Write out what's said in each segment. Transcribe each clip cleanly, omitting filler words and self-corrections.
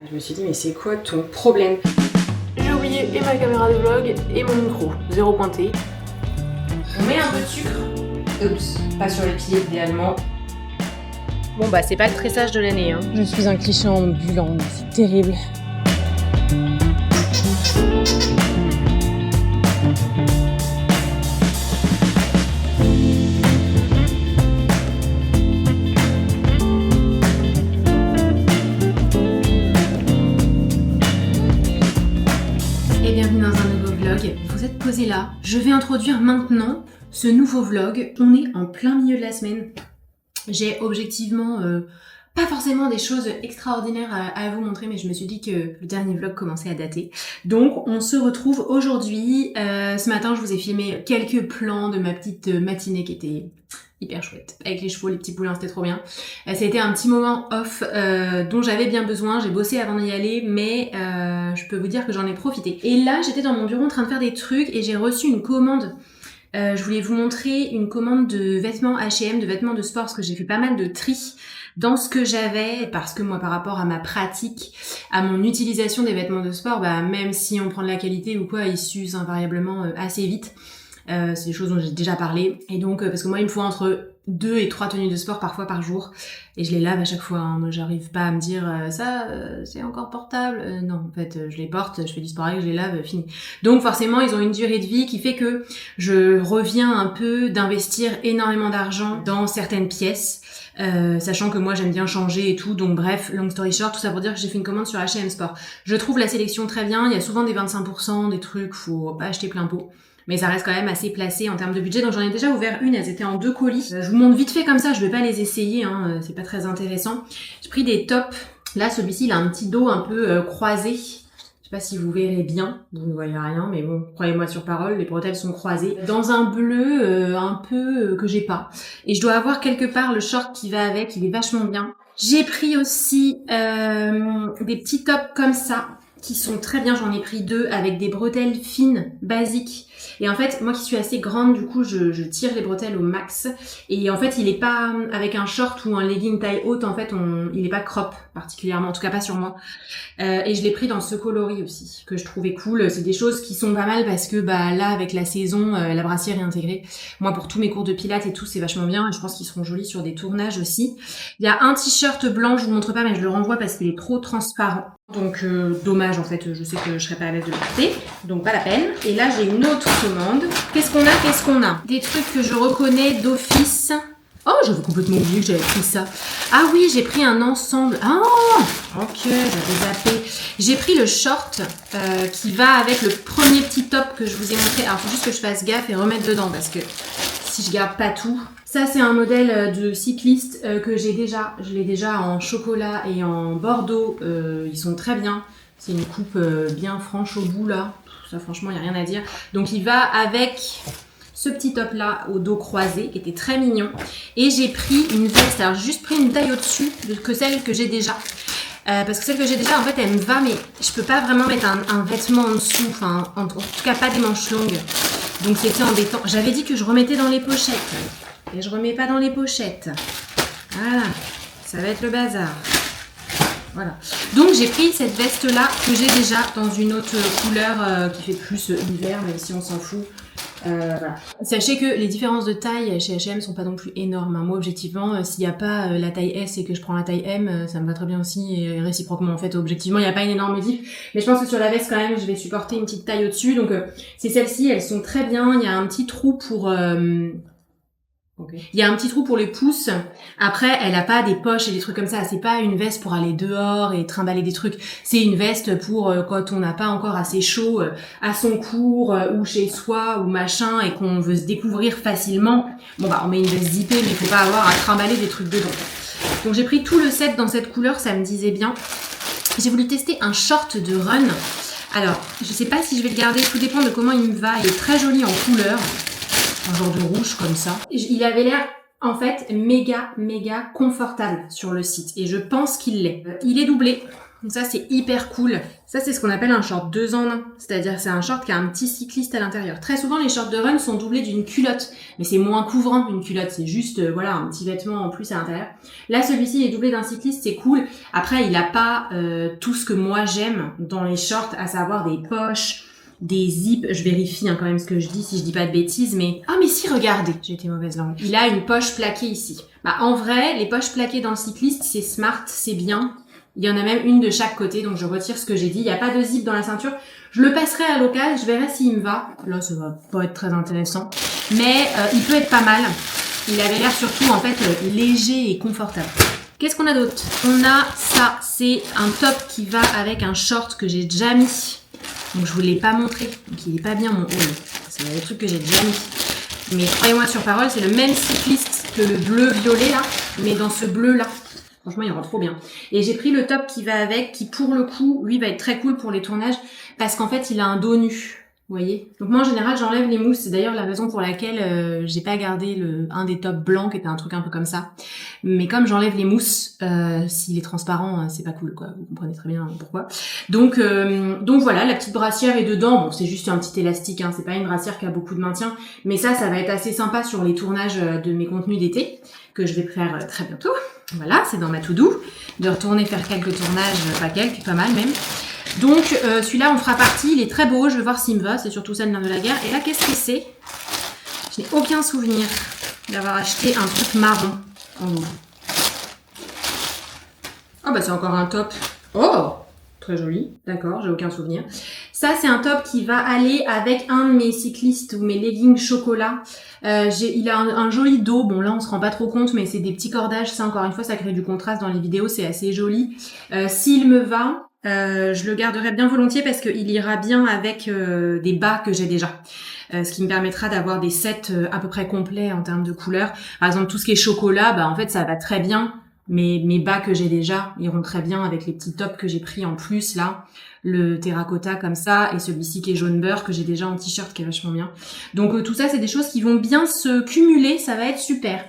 Je me suis dit, mais c'est quoi ton problème? J'ai oublié et ma caméra de vlog et mon micro, 0 pointé. On met un peu de sucre. Oups, pas sur les pieds idéalement. Bon bah c'est pas le tressage de l'année hein. Je suis un cliché ambulant, c'est terrible. Et bienvenue dans un nouveau vlog. Vous êtes posés là. Je vais introduire maintenant ce nouveau vlog. On est en plein milieu de la semaine. J'ai objectivement pas forcément des choses extraordinaires à vous montrer, mais je me suis dit que le dernier vlog commençait à dater. Donc on se retrouve aujourd'hui. Ce matin je vous ai filmé quelques plans de ma petite matinée qui était hyper chouette. Avec les chevaux, les petits poulains, c'était trop bien. Ça a été un petit moment off dont j'avais bien besoin. J'ai bossé avant d'y aller, mais je peux vous dire que j'en ai profité. Et là j'étais dans mon bureau en train de faire des trucs et j'ai reçu une commande. Je voulais vous montrer une commande de vêtements H&M, de vêtements de sport, parce que j'ai fait pas mal de tri dans ce que j'avais, parce que moi par rapport à ma pratique, à mon utilisation des vêtements de sport, bah même si on prend de la qualité ou quoi, ils s'usent invariablement assez vite. C'est des choses dont j'ai déjà parlé. Et donc, parce que moi il me faut entre 2 et 3 tenues de sport parfois par jour, et je les lave à chaque fois, hein. Moi j'arrive pas à me dire c'est encore portable, non en fait je les porte, je fais du sport avec, je les lave, fini. Donc forcément ils ont une durée de vie qui fait que je reviens un peu d'investir énormément d'argent dans certaines pièces, sachant que moi j'aime bien changer et tout, donc bref, long story short, tout ça pour dire que j'ai fait une commande sur H&M Sport. Je trouve la sélection très bien, il y a souvent des 25%, des trucs, faut pas acheter plein pot. Mais ça reste quand même assez placé en termes de budget, donc j'en ai déjà ouvert une, elles étaient en 2 colis. Je vous montre vite fait comme ça, je vais pas les essayer, hein, c'est pas très intéressant. J'ai pris des tops, là celui-ci il a un petit dos un peu croisé. Je sais pas si vous verrez bien, vous ne voyez rien, mais bon, croyez-moi sur parole, les bretelles sont croisées. Dans un bleu un peu que j'ai pas. Et je dois avoir quelque part le short qui va avec, il est vachement bien. J'ai pris aussi des petits tops comme ça, qui sont très bien, j'en ai pris 2 avec des bretelles fines, basiques. Et en fait, moi qui suis assez grande, du coup, je tire les bretelles au max. Et en fait, il est pas avec un short ou un legging taille haute, en fait, il est pas crop particulièrement, en tout cas pas sur moi. Et je l'ai pris dans ce coloris aussi, que je trouvais cool. C'est des choses qui sont pas mal parce que bah là, avec la saison, la brassière est intégrée. Moi, pour tous mes cours de pilates et tout, c'est vachement bien. Et je pense qu'ils seront jolis sur des tournages aussi. Il y a un t-shirt blanc, je vous montre pas, mais je le renvoie parce qu'il est trop transparent. Donc dommage en fait, je sais que je serais pas à l'aise de le porter, donc pas la peine. Et là j'ai une autre commande. Qu'est-ce qu'on a? Des trucs que je reconnais d'office. Oh, j'avais complètement oublié que j'avais pris ça. Ah oui, j'ai pris un ensemble. Ah, ok, j'avais zappé. J'ai pris le short qui va avec le premier petit top que je vous ai montré. Alors faut juste que je fasse gaffe et remettre dedans parce que si je garde pas tout. Ça c'est un modèle de cycliste que j'ai déjà. Je l'ai déjà en chocolat et en bordeaux. Ils sont très bien. C'est une coupe bien franche au bout là. Ça franchement il n'y a rien à dire. Donc il va avec ce petit top là au dos croisé qui était très mignon. Et j'ai pris une veste. Alors j'ai juste pris une taille au-dessus que celle que j'ai déjà. Parce que celle que j'ai déjà en fait elle me va, mais je peux pas vraiment mettre un vêtement en dessous. Enfin en tout cas pas des manches longues. Donc c'était embêtant. J'avais dit que je remettais dans les pochettes. Et je remets pas dans les pochettes. Voilà, ça va être le bazar. Voilà. Donc j'ai pris cette veste là que j'ai déjà dans une autre couleur qui fait plus hiver, même si on s'en fout. Voilà. Sachez que les différences de taille chez H&M sont pas non plus énormes, hein. Moi objectivement, s'il n'y a pas la taille S et que je prends la taille M, ça me va très bien aussi, et réciproquement en fait, objectivement il n'y a pas une énorme diff. Mais je pense que sur la veste quand même je vais supporter une petite taille au-dessus, donc c'est celles-ci, elles sont très bien. Il y a un petit trou pour okay. Il y a un petit trou pour les pouces. Après, elle a pas des poches et des trucs comme ça. C'est pas une veste pour aller dehors et trimballer des trucs. C'est une veste pour quand on n'a pas encore assez chaud à son cours ou chez soi ou machin et qu'on veut se découvrir facilement. Bon bah on met une veste zippée, mais il faut pas avoir à trimballer des trucs dedans. Donc j'ai pris tout le set dans cette couleur, ça me disait bien. J'ai voulu tester un short de run. Alors, je sais pas si je vais le garder, tout dépend de comment il me va. Il est très joli en couleur. Un genre de rouge comme ça. Il avait l'air en fait méga confortable sur le site et je pense qu'il l'est. Il est doublé. Donc ça, c'est hyper cool. Ça, c'est ce qu'on appelle un short 2 en 1. C'est-à-dire, c'est un short qui a un petit cycliste à l'intérieur. Très souvent, les shorts de run sont doublés d'une culotte. Mais c'est moins couvrant qu'une culotte. C'est juste, voilà, un petit vêtement en plus à l'intérieur. Là, celui-ci est doublé d'un cycliste, c'est cool. Après, il a pas tout ce que moi j'aime dans les shorts, à savoir des poches, des zips. Je vérifie quand même ce que je dis, si je dis pas de bêtises, mais... Ah, mais si, regardez, j'ai été mauvaise langue. Il a une poche plaquée ici. Bah, en vrai, les poches plaquées dans le cycliste, c'est smart, c'est bien. Il y en a même une de chaque côté, donc je retire ce que j'ai dit. Il n'y a pas de zip dans la ceinture. Je le passerai à l'occasion, je verrai s'il me va. Là, ça va pas être très intéressant. Mais il peut être pas mal. Il avait l'air surtout, en fait, léger et confortable. Qu'est-ce qu'on a d'autre? On a ça, c'est un top qui va avec un short que j'ai déjà mis. Donc je vous l'ai pas montré, donc il est pas bien mon haul. C'est le truc que j'ai déjà mis. Mais croyez-moi sur parole, c'est le même cycliste que le bleu-violet là, mais dans ce bleu-là. Franchement, il rend trop bien. Et j'ai pris le top qui va avec, qui pour le coup, lui, va être très cool pour les tournages, parce qu'en fait, il a un dos nu. Vous voyez? Donc moi, en général, j'enlève les mousses. C'est d'ailleurs la raison pour laquelle j'ai pas gardé un des tops blancs, qui était un truc un peu comme ça. Mais comme j'enlève les mousses, s'il est transparent, c'est pas cool, quoi. Vous comprenez très bien pourquoi. Donc voilà, la petite brassière est dedans. Bon, c'est juste un petit élastique, hein. C'est pas une brassière qui a beaucoup de maintien. Mais ça va être assez sympa sur les tournages de mes contenus d'été, que je vais faire très bientôt. Voilà, c'est dans ma to-do, de retourner faire quelques tournages, pas mal même. Donc celui-là on fera partie, il est très beau, je vais voir s'il me va, c'est surtout ça le nerf de la guerre. Et là qu'est-ce que c'est? Je n'ai aucun souvenir d'avoir acheté un truc marron en haut. Ah bah c'est encore un top. Oh, très joli, d'accord, j'ai aucun souvenir. Ça c'est un top qui va aller avec un de mes cyclistes ou mes leggings chocolat. Il a un joli dos, bon là on se rend pas trop compte mais c'est des petits cordages, ça encore une fois ça crée du contraste dans les vidéos, c'est assez joli. S'il me va, je le garderai bien volontiers parce qu'il ira bien avec des bas que j'ai déjà. Ce qui me permettra d'avoir des sets à peu près complets en termes de couleurs. Par exemple tout ce qui est chocolat, bah en fait ça va très bien. Mais mes bas que j'ai déjà iront très bien avec les petits tops que j'ai pris en plus là. Le terracotta comme ça et celui-ci qui est jaune beurre que j'ai déjà en t-shirt qui est vachement bien. Donc tout ça c'est des choses qui vont bien se cumuler, ça va être super.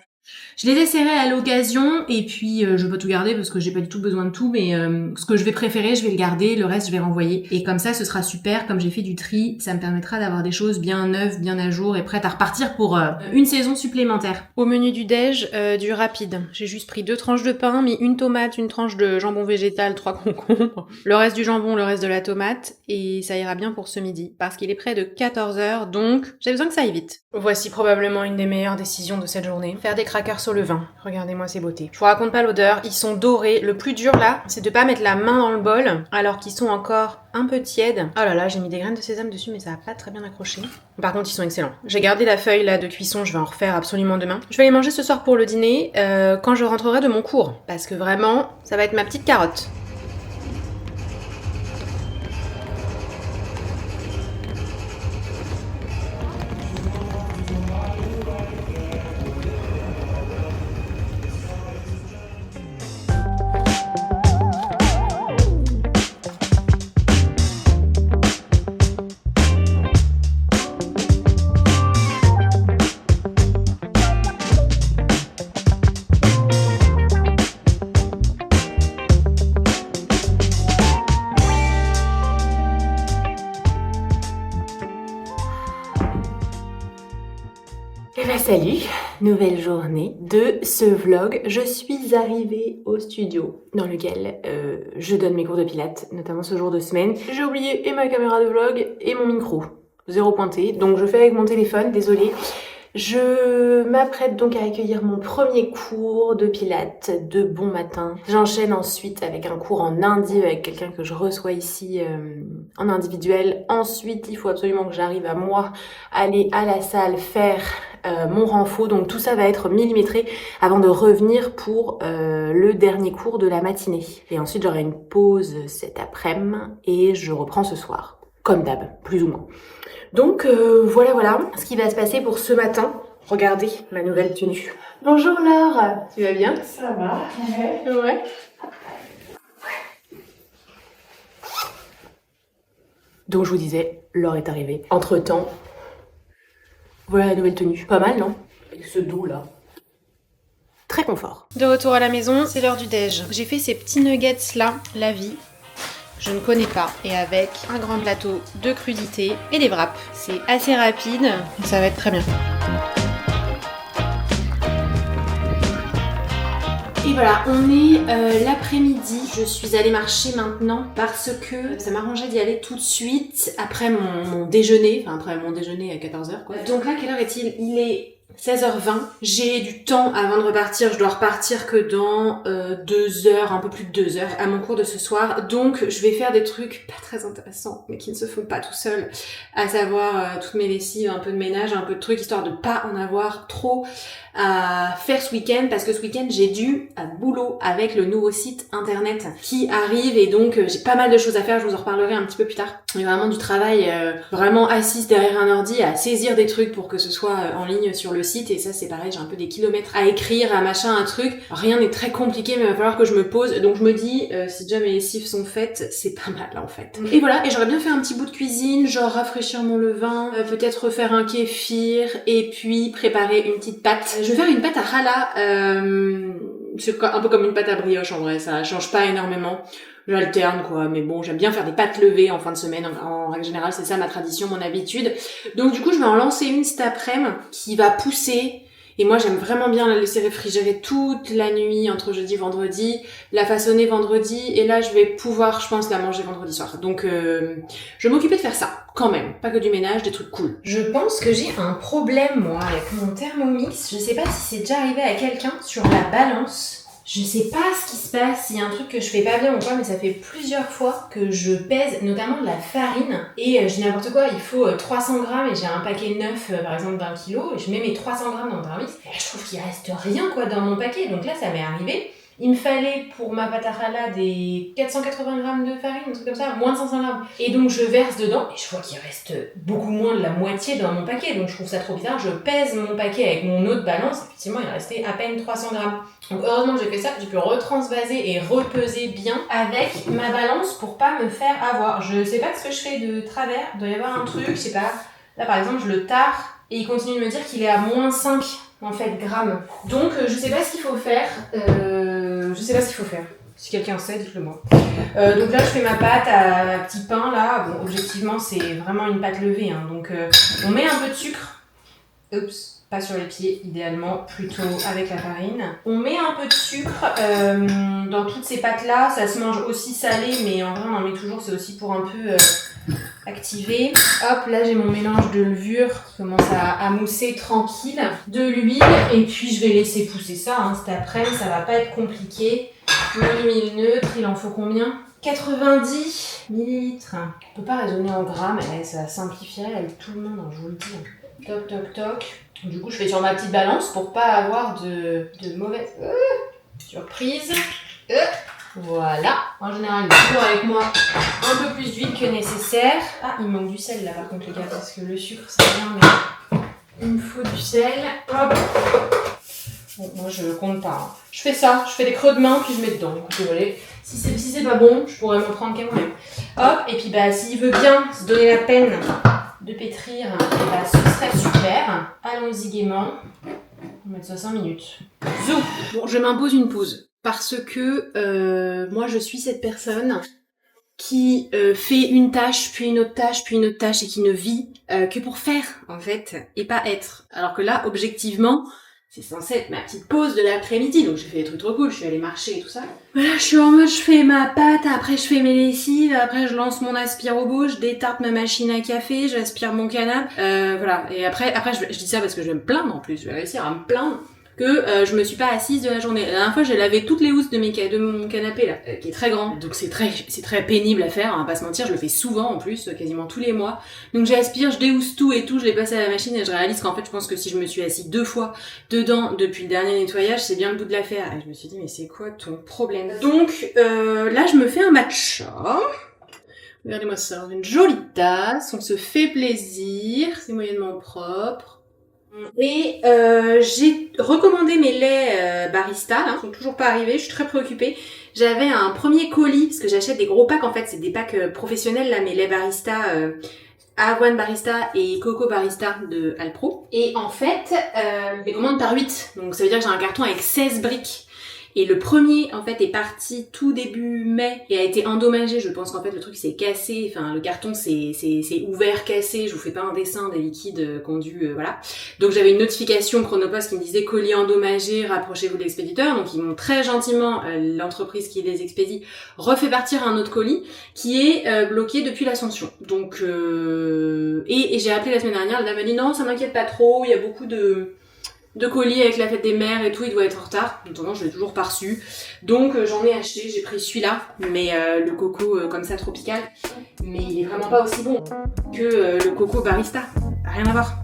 Je les essaierai à l'occasion et puis je peux tout garder parce que j'ai pas du tout besoin de tout, mais ce que je vais préférer je vais le garder, le reste je vais renvoyer. Et comme ça ce sera super, comme j'ai fait du tri, ça me permettra d'avoir des choses bien neuves, bien à jour et prêtes à repartir pour une saison supplémentaire. Au menu du déj, du rapide. J'ai juste pris 2 tranches de pain, mis une tomate, une tranche de jambon végétal, 3 concombres, le reste du jambon, le reste de la tomate et ça ira bien pour ce midi parce qu'il est près de 14h donc j'ai besoin que ça aille vite. Voici probablement une des meilleures décisions de cette journée. Faire des crackers sur le vin. Regardez-moi ces beautés. Je vous raconte pas l'odeur, ils sont dorés. Le plus dur là, c'est de pas mettre la main dans le bol alors qu'ils sont encore un peu tièdes. Oh là là, j'ai mis des graines de sésame dessus mais ça a pas très bien accroché. Par contre, ils sont excellents. J'ai gardé la feuille là de cuisson, je vais en refaire absolument demain. Je vais les manger ce soir pour le dîner quand je rentrerai de mon cours parce que vraiment, ça va être ma petite carotte. Eh ben salut, nouvelle journée de ce vlog. Je suis arrivée au studio dans lequel je donne mes cours de pilates, notamment ce jour de semaine. J'ai oublié et ma caméra de vlog et mon micro, 0 pointé, donc je fais avec mon téléphone, désolée. Je m'apprête donc à accueillir mon premier cours de pilates de bon matin. J'enchaîne ensuite avec un cours en Indie avec quelqu'un que je reçois ici en individuel. Ensuite, il faut absolument que j'arrive à moi aller à la salle faire mon renfo. Donc tout ça va être millimétré avant de revenir pour le dernier cours de la matinée. Et ensuite, j'aurai une pause cet après-midi et je reprends ce soir. Comme d'hab, plus ou moins. Donc voilà ce qui va se passer pour ce matin. Regardez ma nouvelle tenue. Bonjour Laure, tu vas bien? Ça va. Ouais. Donc je vous disais, Laure est arrivée. Entre-temps, voilà la nouvelle tenue. Pas mal, non? Avec ce dos là. Très confort. De retour à la maison, c'est l'heure du déj. J'ai fait ces petits nuggets là, la vie. je ne connais pas. Et avec un grand plateau de crudités et des wraps. C'est assez rapide, ça va être très bien. Et voilà, on est l'après-midi. Je suis allée marcher maintenant parce que ça m'arrangeait d'y aller tout de suite après mon déjeuner. Enfin, après mon déjeuner à 14h quoi. Donc là, quelle heure est-il? Il est 16h20. J'ai du temps avant de repartir. Je dois repartir que dans 2 heures, un peu plus de 2 heures à mon cours de ce soir. Donc je vais faire des trucs pas très intéressants, mais qui ne se font pas tout seuls. À savoir toutes mes lessives, un peu de ménage, un peu de trucs, histoire de pas en avoir trop à faire ce week-end, parce que ce week-end j'ai dû à boulot avec le nouveau site internet qui arrive, et donc j'ai pas mal de choses à faire. Je vous en reparlerai un petit peu plus tard. Il y a vraiment du travail, vraiment assise derrière un ordi à saisir des trucs pour que ce soit en ligne sur le site, et ça c'est pareil, j'ai un peu des kilomètres à écrire, à machin, un truc. Rien n'est très compliqué, mais il va falloir que je me pose, donc je me dis si déjà mes lessives sont faites, c'est pas mal en fait. Et voilà, et j'aurais bien fait un petit bout de cuisine, genre rafraîchir mon levain, peut-être refaire un kéfir, et puis préparer une petite pâte. Je vais faire une pâte à challah, c'est un peu comme une pâte à brioche en vrai, ça change pas énormément. J'alterne quoi, mais bon, j'aime bien faire des pâtes levées en fin de semaine, en règle générale, c'est ça ma tradition, mon habitude. Donc du coup, je vais en lancer une cet après-midi qui va pousser. Et moi, j'aime vraiment bien la laisser réfrigérer toute la nuit, entre jeudi et vendredi, la façonner vendredi, et là, je vais pouvoir, je pense, la manger vendredi soir. Donc, je vais m'occuper de faire ça, quand même. Pas que du ménage, des trucs cool. Je pense que j'ai un problème, moi, avec mon Thermomix. Je sais pas si c'est déjà arrivé à quelqu'un sur la balance. Je sais pas ce qui se passe, il y a un truc que je fais pas bien ou quoi, mais ça fait plusieurs fois que je pèse notamment de la farine, et je dis n'importe quoi, il faut 300 grammes et j'ai un paquet neuf par exemple d'1 kilo, et je mets mes 300 grammes dans le Thermomix, et je trouve qu'il reste rien quoi dans mon paquet, donc là ça m'est arrivé. Il me fallait pour ma pâte à challah des 480 grammes de farine, un truc comme ça, moins de 500 grammes. Et donc je verse dedans, et je vois qu'il reste beaucoup moins de la moitié dans mon paquet, donc je trouve ça trop bizarre. Je pèse mon paquet avec mon autre balance, effectivement il restait à peine 300 grammes. Donc heureusement que j'ai fait ça, j'ai pu retransvaser et repeser bien avec ma balance pour pas me faire avoir. Je sais pas ce que je fais de travers, il doit y avoir un truc, je sais pas. Là par exemple je le tare, et il continue de me dire qu'il est à moins 5 en fait grammes. Donc je sais pas ce qu'il faut faire. Si quelqu'un sait, dites-le moi. Donc là, je fais ma pâte à petit pain, là. Bon, objectivement, c'est vraiment une pâte levée, hein. Donc, on met un peu de sucre. Oups, pas sur les pieds, idéalement, plutôt avec la farine. On met un peu de sucre dans toutes ces pâtes-là. Ça se mange aussi salé, mais en vrai, on en met toujours. C'est aussi pour un peu activer. Hop, là, j'ai mon mélange de levure qui commence à mousser tranquille. De l'huile, et puis je vais laisser pousser ça, hein. Cet après-midi, ça va pas être compliqué. Mille neutre, il en faut combien? 90 millilitres. On peut pas raisonner en grammes, ça simplifierait avec tout le monde, hein, je vous le dis. Toc, toc, toc. Du coup, je fais sur ma petite balance pour pas avoir de mauvaises surprises. Voilà. En général, il est toujours avec moi un peu plus d'huile que nécessaire. Ah, il manque du sel là par contre, les gars, parce que le sucre c'est bien, mais il me faut du sel. Hop. Bon, moi je compte pas. Hein. Je fais ça, je fais des creux de main puis je mets dedans. Écoutez, voilà. Si c'est pas bon, je pourrais m'en prendre quand même. Hop, et puis bah s'il veut bien se donner la peine de pétrir, bah, ce serait super. Allons-y gaiement. On va mettre ça 5 minutes. Zou. Bon, je m'impose une pause. Parce que moi je suis cette personne qui fait une tâche, puis une autre tâche, puis une autre tâche, et qui ne vit que pour faire en fait, et pas être. Alors que là, objectivement, c'est censé être ma petite pause de l'après-midi, donc j'ai fait des trucs trop cool, je suis allée marcher et tout ça. Voilà, je suis en mode, je fais ma pâte, après je fais mes lessives, après je lance mon aspire-robot, je détarte ma machine à café, j'aspire mon canapé, voilà. Et après je dis ça parce que je vais me plaindre en plus, je vais réussir à me plaindre que je me suis pas assise de la journée. La dernière fois, j'ai lavé toutes les housses de mon canapé là, qui est très grand. Donc c'est très pénible à faire, hein, pas se mentir, je le fais souvent en plus, quasiment tous les mois. Donc j'aspire, je déhousse tout et tout, je les passe à la machine et je réalise qu'en fait, je pense que si je me suis assise 2 fois dedans depuis le dernier nettoyage, c'est bien le bout de l'affaire. Et je me suis dit mais c'est quoi ton problème? Donc là, je me fais un matcha. Regardez-moi ça, une jolie tasse, on se fait plaisir, c'est moyennement propre. Et j'ai recommandé mes laits barista, là, ils sont toujours pas arrivés, je suis très préoccupée. J'avais un premier colis, parce que j'achète des gros packs en fait, c'est des packs professionnels là, mes laits barista, avoine barista et coco barista de Alpro. Et en fait, je les commande par 8, donc ça veut dire que j'ai un carton avec 16 briques. Et le premier, en fait, est parti tout début mai et a été endommagé. Je pense qu'en fait, le truc s'est cassé. Enfin, le carton s'est ouvert, cassé. Je vous fais pas un dessin des liquides qu'on dû, voilà. Donc, j'avais une notification Chronopost qui me disait colis endommagé, rapprochez-vous de l'expéditeur. Donc, ils m'ont très gentiment, l'entreprise qui les expédie, refait partir un autre colis qui est bloqué depuis l'Ascension. Donc, et j'ai appelé la semaine dernière. La dame m'a dit non, ça m'inquiète pas trop. Il y a beaucoup de colis avec la fête des mères et tout, il doit être en retard. Maintenant, je l'ai toujours pas reçu. Donc, j'en ai acheté, j'ai pris celui-là, mais le coco comme ça tropical. Mais il est vraiment pas aussi bon que le coco barista. Rien à voir.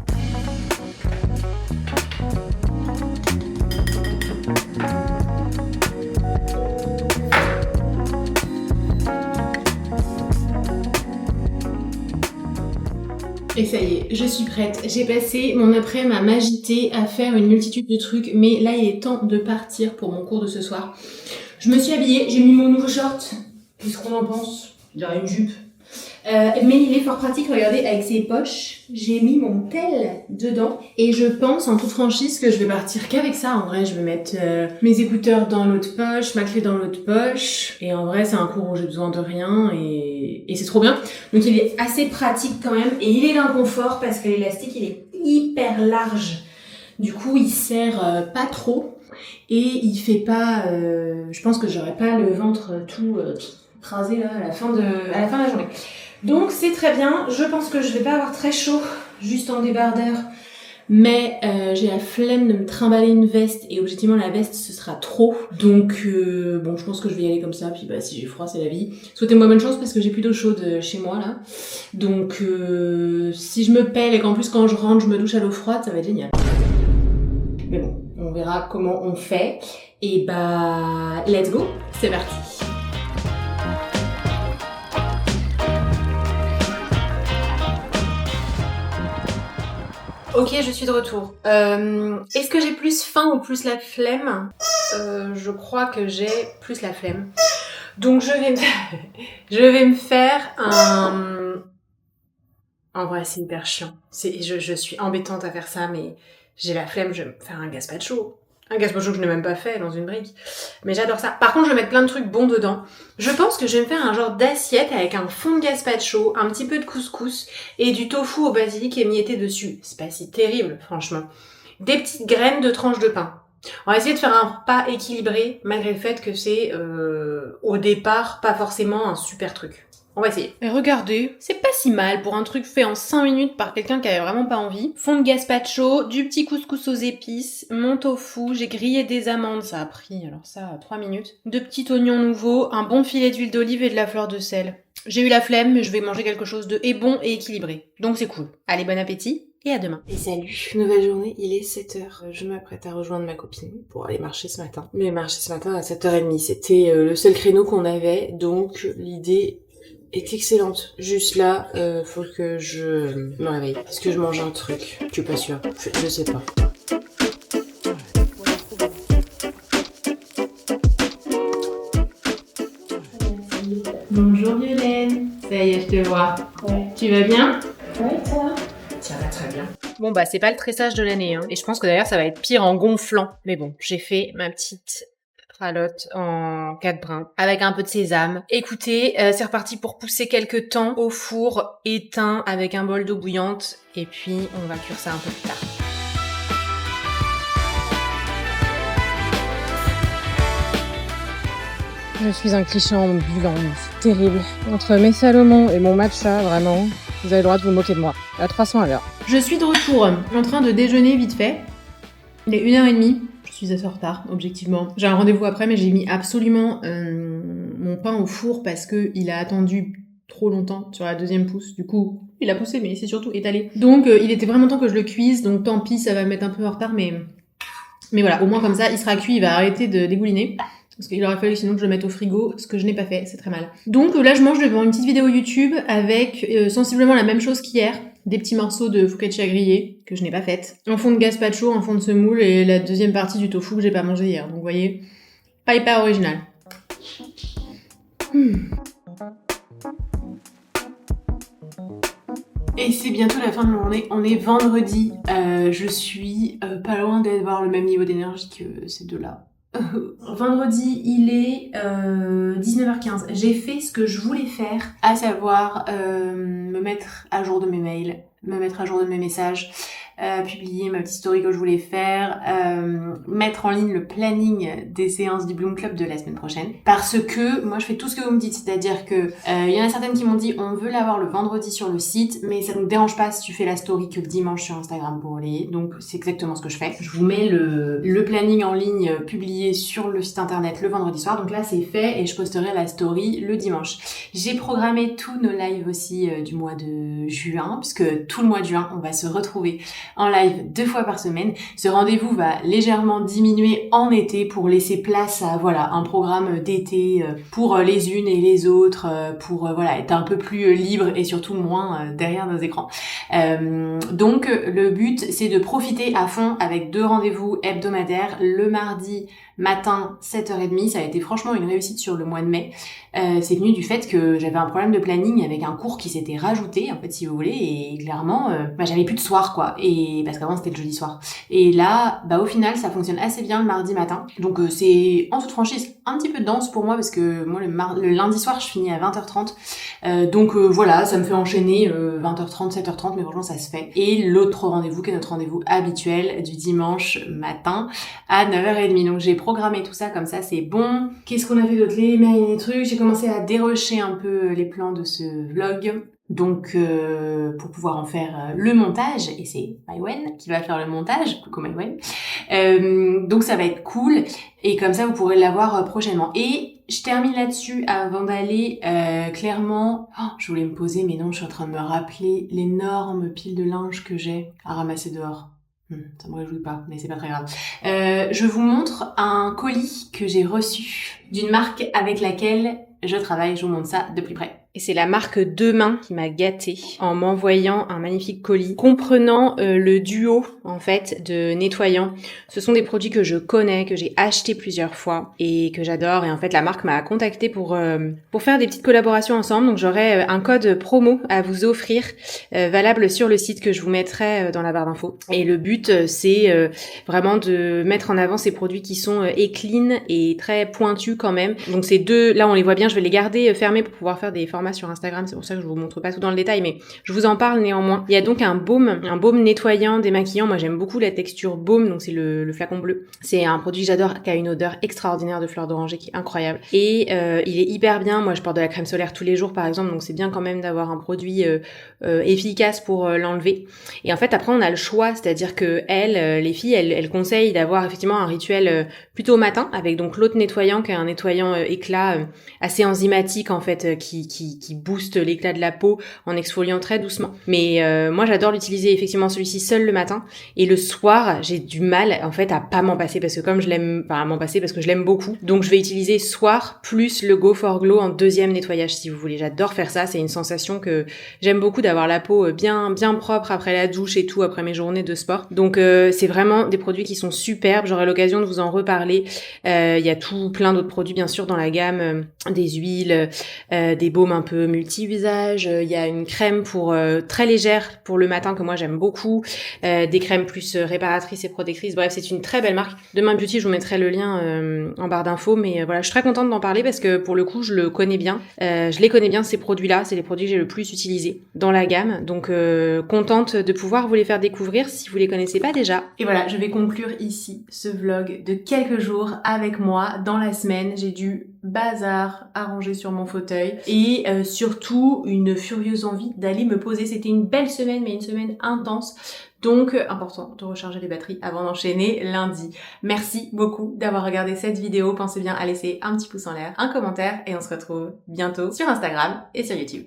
Et ça y est, je suis prête. J'ai passé mon après-midi à m'agiter, à faire une multitude de trucs, mais là il est temps de partir pour mon cours de ce soir. Je me suis habillée, j'ai mis mon nouveau short. Qu'est-ce qu'on en pense? Je dirais une jupe. Mais il est fort pratique, regardez, avec ses poches, j'ai mis mon tel dedans. Et je pense, en toute franchise, que je vais partir qu'avec ça. En vrai, je vais mettre mes écouteurs dans l'autre poche, ma clé dans l'autre poche. Et en vrai, c'est un cours où j'ai besoin de rien et c'est trop bien. Donc il est assez pratique quand même. Et il est d'un confort parce que l'élastique, il est hyper large. Du coup, il serre pas trop. Et il fait pas... je pense que j'aurai pas le ventre tout écrasé là, à la fin de la journée. Donc c'est très bien, je pense que je vais pas avoir très chaud, juste en débardeur, mais j'ai la flemme de me trimballer une veste, et objectivement la veste ce sera trop, donc bon je pense que je vais y aller comme ça, puis bah si j'ai froid c'est la vie. Souhaitez-moi bonne chance parce que j'ai plus d'eau chaude chez moi là, donc si je me pèle et qu'en plus quand je rentre je me douche à l'eau froide, ça va être génial. Mais bon, on verra comment on fait, et bah let's go, c'est parti. Ok, je suis de retour. Est-ce que j'ai plus faim ou plus la flemme? Je crois que j'ai plus la flemme. Donc je vais me faire un... En vrai, c'est hyper chiant. Je suis embêtante à faire ça, mais j'ai la flemme, je vais me faire un gazpacho. Un gazpacho que je n'ai même pas fait dans une brique. Mais j'adore ça. Par contre, je vais mettre plein de trucs bons dedans. Je pense que je vais me faire un genre d'assiette avec un fond de gazpacho, un petit peu de couscous et du tofu au basilic émietté dessus. C'est pas si terrible, franchement. Des petites graines de tranches de pain. On va essayer de faire un repas équilibré, malgré le fait que c'est, au départ, pas forcément un super truc. On va essayer. Et regardez, c'est pas si mal pour un truc fait en 5 minutes par quelqu'un qui avait vraiment pas envie. Fond de gazpacho, du petit couscous aux épices, mon tofu, j'ai grillé des amandes, ça a pris, alors ça, 3 minutes. 2 petits oignons nouveaux, un bon filet d'huile d'olive et de la fleur de sel. J'ai eu la flemme, mais je vais manger quelque chose de bon et équilibré. Donc c'est cool. Allez, bon appétit et à demain. Et salut, nouvelle journée, il est 7h. Je m'apprête à rejoindre ma copine pour aller marcher ce matin. Mais marcher ce matin à 7h30, c'était le seul créneau qu'on avait, donc l'idée est excellente. Juste là, faut que je me réveille. Est-ce que je mange un truc? Je suis pas sûre. Je sais pas. Bonjour Violaine. Ça y est, je te vois. Ouais. Tu vas bien? Ouais, ça. Ça va très bien. Bon bah c'est pas le tressage de l'année, hein. Et je pense que d'ailleurs ça va être pire en gonflant. Mais bon, j'ai fait ma petite ralotte en 4 brins avec un peu de sésame. Écoutez, c'est reparti pour pousser quelques temps au four éteint avec un bol d'eau bouillante et puis on va cuire ça un peu plus tard. Je suis un cliché ambulant, c'est terrible. Entre mes Salomon et mon matcha, vraiment, vous avez le droit de vous moquer de moi. À 300 à l'heure. Je suis de retour, en train de déjeuner vite fait. Il est 1h30. Je suis assez en retard, objectivement. J'ai un rendez-vous après, mais j'ai mis absolument mon pain au four parce que il a attendu trop longtemps sur la 2e pousse. Du coup, il a poussé, mais il s'est surtout étalé. Donc, il était vraiment temps que je le cuise. Donc, tant pis, ça va me mettre un peu en retard, mais voilà, au moins comme ça, il sera cuit, il va arrêter de dégouliner. Parce qu'il aurait fallu sinon que je le mette au frigo, ce que je n'ai pas fait, c'est très mal. Donc là, je mange devant une petite vidéo YouTube avec sensiblement la même chose qu'hier. Des petits morceaux de focaccia grillé, que je n'ai pas faite. Un fond de gazpacho, un fond de semoule et la deuxième partie du tofu que j'ai pas mangé hier. Donc vous voyez, pas hyper original. Et c'est bientôt la fin de la journée, on est vendredi. Je suis pas loin d'avoir le même niveau d'énergie que ces deux-là. Vendredi, il est 19h15. J'ai fait ce que je voulais faire, à savoir me mettre à jour de mes mails, me mettre à jour de mes messages, publier ma petite story que je voulais faire, mettre en ligne le planning des séances du Bloom Club de la semaine prochaine. Parce que moi je fais tout ce que vous me dites, c'est-à-dire que il y en a certaines qui m'ont dit on veut l'avoir le vendredi sur le site, mais ça ne dérange pas si tu fais la story que le dimanche sur Instagram pour relayer. Donc c'est exactement ce que je fais. Je vous mets le planning en ligne publié sur le site internet le vendredi soir. Donc là c'est fait et je posterai la story le dimanche. J'ai programmé tous nos lives aussi du mois de juin, puisque tout le mois de juin on va se retrouver en live 2 fois par semaine. Ce rendez-vous va légèrement diminuer en été pour laisser place à un programme d'été pour les unes et les autres, pour être un peu plus libre et surtout moins derrière nos écrans. Donc le but c'est de profiter à fond avec 2 rendez-vous hebdomadaires le mardi matin 7h30. Ça a été franchement une réussite sur le mois de mai. C'est venu du fait que j'avais un problème de planning avec un cours qui s'était rajouté en fait si vous voulez, et clairement j'avais plus de soir quoi, et parce qu'avant c'était le jeudi soir, et là au final ça fonctionne assez bien le mardi matin. Donc c'est en toute franchise un petit peu dense pour moi parce que moi le lundi soir je finis à 20h30, donc ça me fait enchaîner 20h30 7h30, mais franchement ça se fait. Et l'autre rendez-vous qui est notre rendez-vous habituel du dimanche matin à 9h30. Donc j'ai programmé tout ça comme ça, c'est bon. Qu'est-ce qu'on a fait d'autre? Les mails, les trucs. J'ai commencé à dérocher un peu les plans de ce vlog. Donc pour pouvoir en faire le montage, et c'est Maïwen qui va faire le montage, coucou Maïwen, donc ça va être cool, et comme ça vous pourrez l'avoir prochainement. Et je termine là-dessus avant d'aller clairement, je voulais me poser mais non, je suis en train de me rappeler l'énorme pile de linge que j'ai à ramasser dehors. Ça me réjouit pas, mais c'est pas très grave. Je vous montre un colis que j'ai reçu d'une marque avec laquelle je travaille, je vous montre ça de plus près. Et c'est la marque Demain qui m'a gâtée en m'envoyant un magnifique colis comprenant le duo en fait de nettoyants. Ce sont des produits que je connais, que j'ai acheté plusieurs fois et que j'adore. Et en fait la marque m'a contactée pour faire des petites collaborations ensemble. Donc j'aurai un code promo à vous offrir valable sur le site que je vous mettrai dans la barre d'infos. Et le but c'est vraiment de mettre en avant ces produits qui sont clean et très pointus quand même. Donc ces deux, là on les voit bien, je vais les garder fermés pour pouvoir faire des formats sur Instagram, c'est pour ça que je vous montre pas tout dans le détail, mais je vous en parle néanmoins. Il y a donc un baume nettoyant, démaquillant. Moi j'aime beaucoup la texture baume, donc c'est le flacon bleu. C'est un produit que j'adore, qui a une odeur extraordinaire de fleur d'oranger qui est incroyable. Et il est hyper bien. Moi je porte de la crème solaire tous les jours par exemple, donc c'est bien quand même d'avoir un produit efficace pour l'enlever. Et en fait après on a le choix, c'est-à-dire que les filles, elles conseillent d'avoir effectivement un rituel plutôt au matin, avec donc l'autre nettoyant qui est un nettoyant éclat assez enzymatique en fait, qui booste l'éclat de la peau en exfoliant très doucement. Mais moi j'adore l'utiliser effectivement celui-ci seul le matin, et le soir j'ai du mal en fait à pas m'en passer parce que comme je l'aime, à m'en passer parce que je l'aime beaucoup. Donc je vais utiliser soir plus le Go for Glow en deuxième nettoyage si vous voulez. J'adore faire ça, c'est une sensation que j'aime beaucoup, d'avoir la peau bien propre après la douche et tout, après mes journées de sport. Donc c'est vraiment des produits qui sont superbes, j'aurai l'occasion de vous en reparler. Il y a tout plein d'autres produits bien sûr dans la gamme, des huiles, des baumes un peu multi-usages, il y a une crème très légère pour le matin que moi j'aime beaucoup, des crèmes plus réparatrices et protectrices. Bref, c'est une très belle marque. Demain Beauty, je vous mettrai le lien en barre d'infos, mais voilà, je suis très contente d'en parler parce que pour le coup je les connais bien ces produits-là, c'est les produits que j'ai le plus utilisés dans la gamme, donc contente de pouvoir vous les faire découvrir si vous les connaissez pas déjà. Et voilà, je vais conclure ici ce vlog de quelques jours avec moi dans la semaine. J'ai du bazar à ranger sur mon fauteuil et surtout une furieuse envie d'aller me poser. C'était une belle semaine, mais une semaine intense, donc important de recharger les batteries avant d'enchaîner lundi. Merci beaucoup d'avoir regardé cette vidéo. Pensez bien à laisser un petit pouce en l'air, un commentaire, et on se retrouve bientôt sur Instagram et sur YouTube.